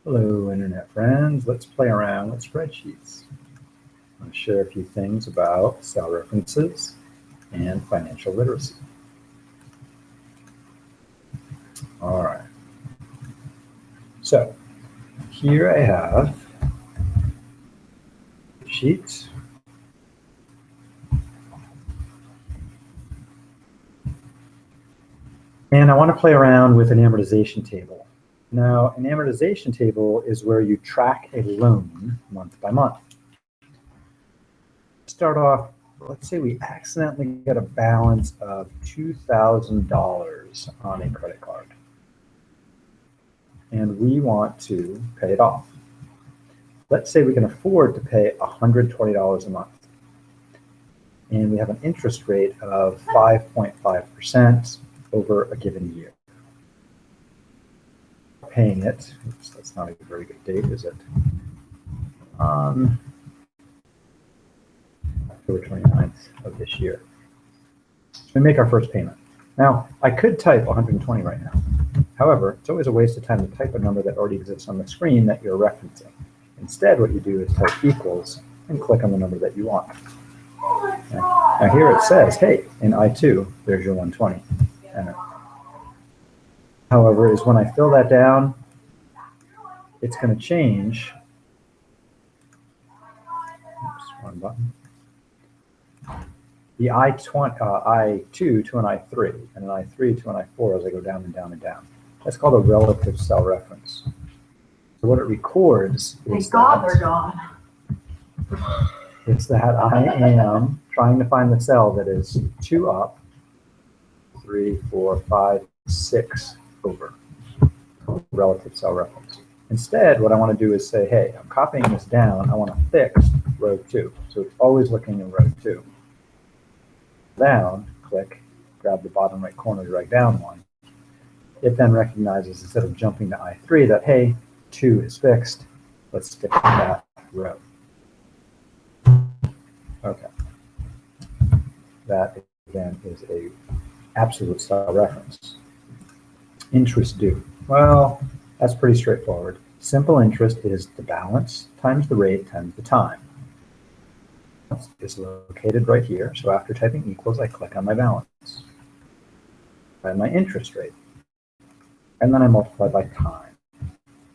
Hello, Internet friends. Let's play around with spreadsheets. I'll share a few things about cell references and financial literacy. All right. So here I have sheets. And I want to play around with an amortization table. Now, an amortization table is where you track a loan month by month. Start off, let's say we accidentally get a balance of $2,000 on a credit card. And we want to pay it off. Let's say we can afford to pay $120 a month. And we have an interest rate of 5.5% over a given year. Paying it, oops, that's not a very good date, is it? On October 29th of this year. So we make our first payment. Now, I could type 120 right now. However, it's always a waste of time to type a number that already exists on the screen that you're referencing. Instead, what you do is type equals and click on the number that you want. Now here it says, hey, in I2, there's your 120. Enter. However, is when I fill that down, it's going to change. Oops, wrong button. The I2 to an I3, and an I3 to an I4 as I go down and down and down. That's called a relative cell reference. So what it records is they're gone. It's that I am trying to find the cell that is 2 up, 3, 4, 5, 6 over. Relative cell reference. Instead, what I want to do is say, hey, I'm copying this down. I want to fix row 2. So it's always looking in row 2. Down, click, grab the bottom right corner, drag down one. It then recognizes, instead of jumping to I3, that, hey, 2 is fixed. Let's stick with that row. Okay. That, again, is a absolute cell reference. Interest due. Well, that's pretty straightforward. Simple interest is the balance times the rate times the time. It's located right here. So after typing equals, I click on my balance and my interest rate. And then I multiply by time.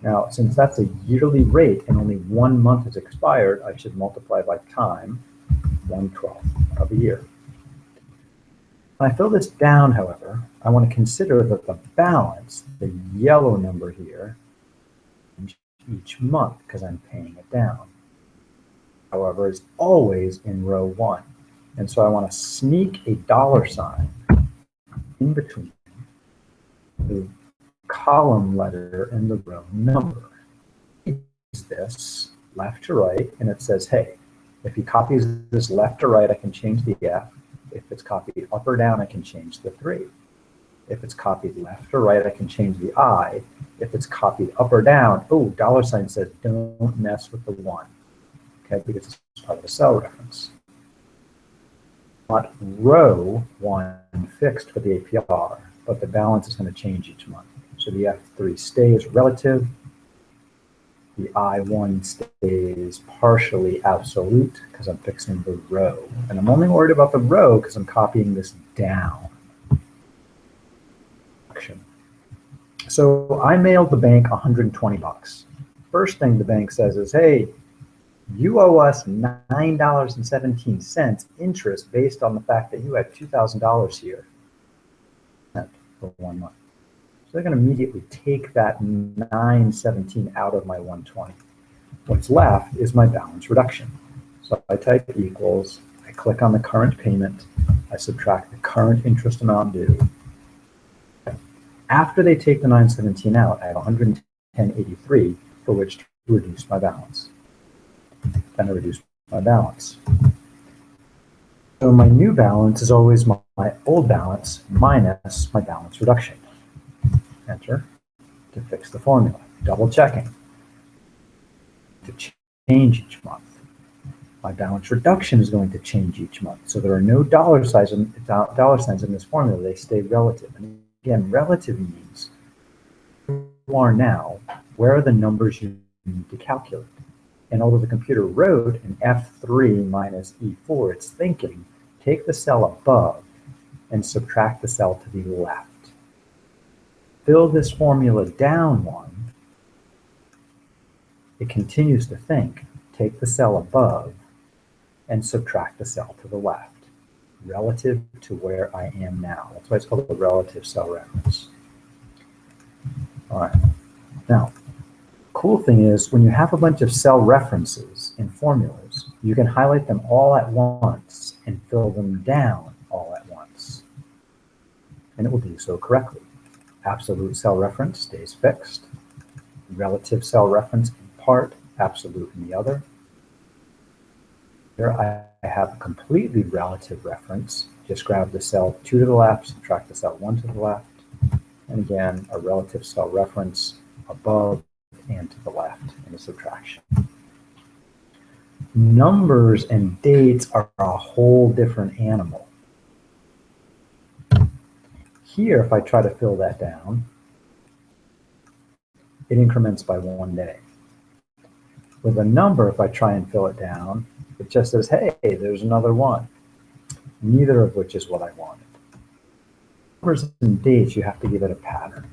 Now, since that's a yearly rate and only 1 month has expired, I should multiply by time, 1/12 of a year. When I fill this down, however, I want to consider that the balance, the yellow number here, each month, because I'm paying it down, however, is always in row 1. And so I want to sneak a $ in between the column letter and the row number. Is this left to right, and it says, hey, if he copies this left to right, I can change the F. If it's copied up or down, I can change the 3. If it's copied left or right, I can change the I. If it's copied up or down, oh, $ says don't mess with the 1. Okay, because it's part of the cell reference. I want row 1 fixed for the APR, but the balance is going to change each month. So the F3 stays relative. The I1 stays partially absolute because I'm fixing the row. And I'm only worried about the row because I'm copying this down. So I mailed the bank $120. First thing the bank says is, hey, you owe us $9.17 interest based on the fact that you had $2,000 here for 1 month. So they're going to immediately take that $9.17 out of my 120. What's left is my balance reduction. So I type equals, I click on the current payment, I subtract the current interest amount due. After they take the $9.17 out, I have $110.83 for which to reduce my balance. Then I reduce my balance. So my new balance is always my old balance minus my balance reduction. Enter to fix the formula. Double checking to change each month. My balance reduction is going to change each month. So there are no dollar signs in this formula. They stay relative. And again, relative means where you are now where are the numbers you need to calculate? And although the computer wrote an F3 minus E4, it's thinking, take the cell above and subtract the cell to the left. Fill this formula down one. It continues to think, take the cell above and subtract the cell to the left, relative to where I am now. That's why it's called a relative cell reference. All right. Now, cool thing is when you have a bunch of cell references in formulas, you can highlight them all at once and fill them down all at once. And it will do so correctly. Absolute cell reference stays fixed. Relative cell reference in part, absolute in the other. Here I have a completely relative reference. Just grab the cell 2 to the left, subtract the cell 1 to the left. And again, a relative cell reference above and to the left in a subtraction. Numbers and dates are a whole different animal. Here, if I try to fill that down, it increments by 1 day. With a number, if I try and fill it down, it just says, hey, there's another one. Neither of which is what I wanted. Numbers and dates, you have to give it a pattern.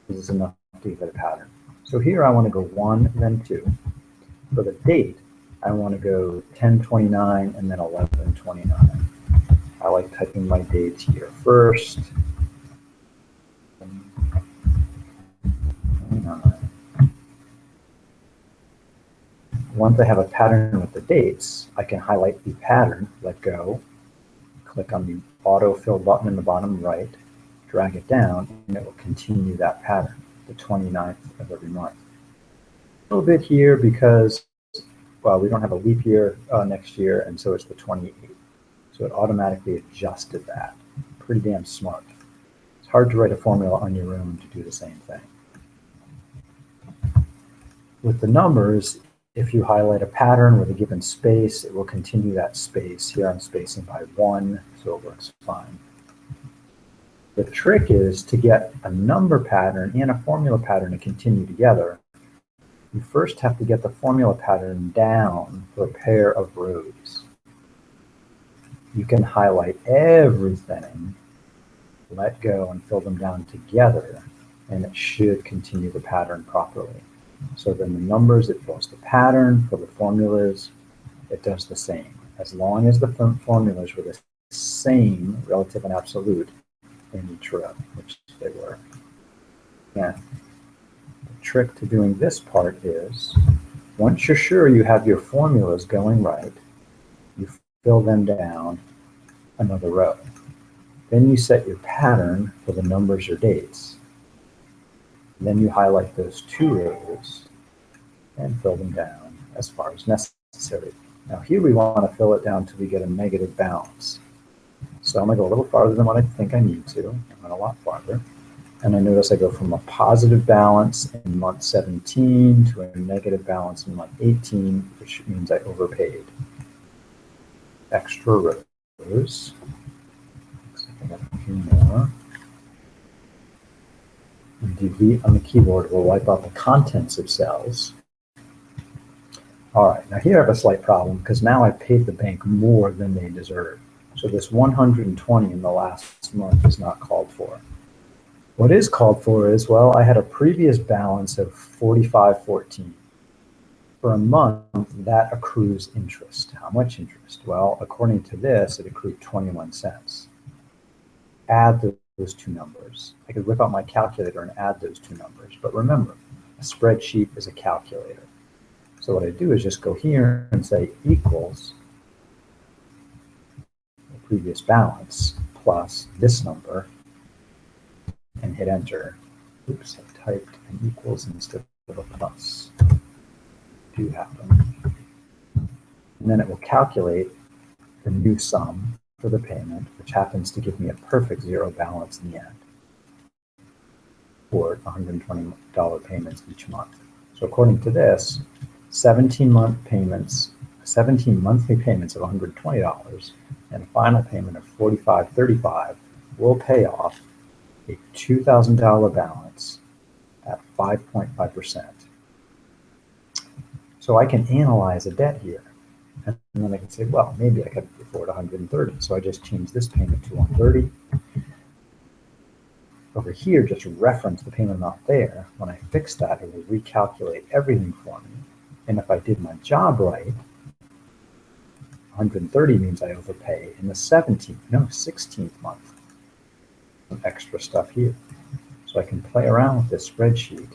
This is enough to give it a pattern. So here I want to go 1, then 2. For the date, I want to go 10/29 and then 11/29. I like typing my dates here first. 29. Once I have a pattern with the dates, I can highlight the pattern, let go, click on the autofill button in the bottom right, drag it down, and it will continue that pattern, the 29th of every month. A little bit here because, well, we don't have a leap year next year, and so it's the 28th. So it automatically adjusted that. Pretty damn smart. It's hard to write a formula on your own to do the same thing. With the numbers, if you highlight a pattern with a given space, it will continue that space. Here I'm spacing by 1, so it works fine. The trick is to get a number pattern and a formula pattern to continue together. You first have to get the formula pattern down for a pair of rows. You can highlight everything, let go, and fill them down together, and it should continue the pattern properly. So then the numbers, it fills the pattern. For the formulas, it does the same. As long as the formulas were the same, relative and absolute, in each row, which they were. Again, the trick to doing this part is, once you're sure you have your formulas going right, you fill them down another row. Then you set your pattern for the numbers or dates. Then you highlight those 2 rows and fill them down as far as necessary. Now here we want to fill it down till we get a negative balance. So I'm going to go a little farther than what I think I need to. I went a lot farther. And I notice I go from a positive balance in month 17 to a negative balance in month 18, which means I overpaid. Extra rows. Looks like I got a few more. And delete on the keyboard will wipe out the contents of cells. All right, now here I have a slight problem because now I paid the bank more than they deserve. So this 120 in the last month is not called for. What is called for is, well, I had a previous balance of 45.14. For a month, that accrues interest. How much interest? Well, according to this, it accrued 21 cents. Add those 2 numbers. I could whip out my calculator and add those 2 numbers. But remember, a spreadsheet is a calculator. So what I do is just go here and say equals the previous balance plus this number and hit enter. Oops, I typed an equals instead of a plus. Do happen. And then it will calculate the new sum for the payment, which happens to give me a perfect 0 balance in the end for $120 payments each month. So according to this, 17 monthly payments of $120 and a final payment of $45.35 will pay off a $2,000 balance at 5.5%. So I can analyze a debt here. And then I can say, well, maybe I could afford 130. So I just change this payment to 130. Over here, just reference the payment amount there. When I fix that, it will recalculate everything for me. And if I did my job right, 130 means I overpay in the 16th month. Some extra stuff here. So I can play around with this spreadsheet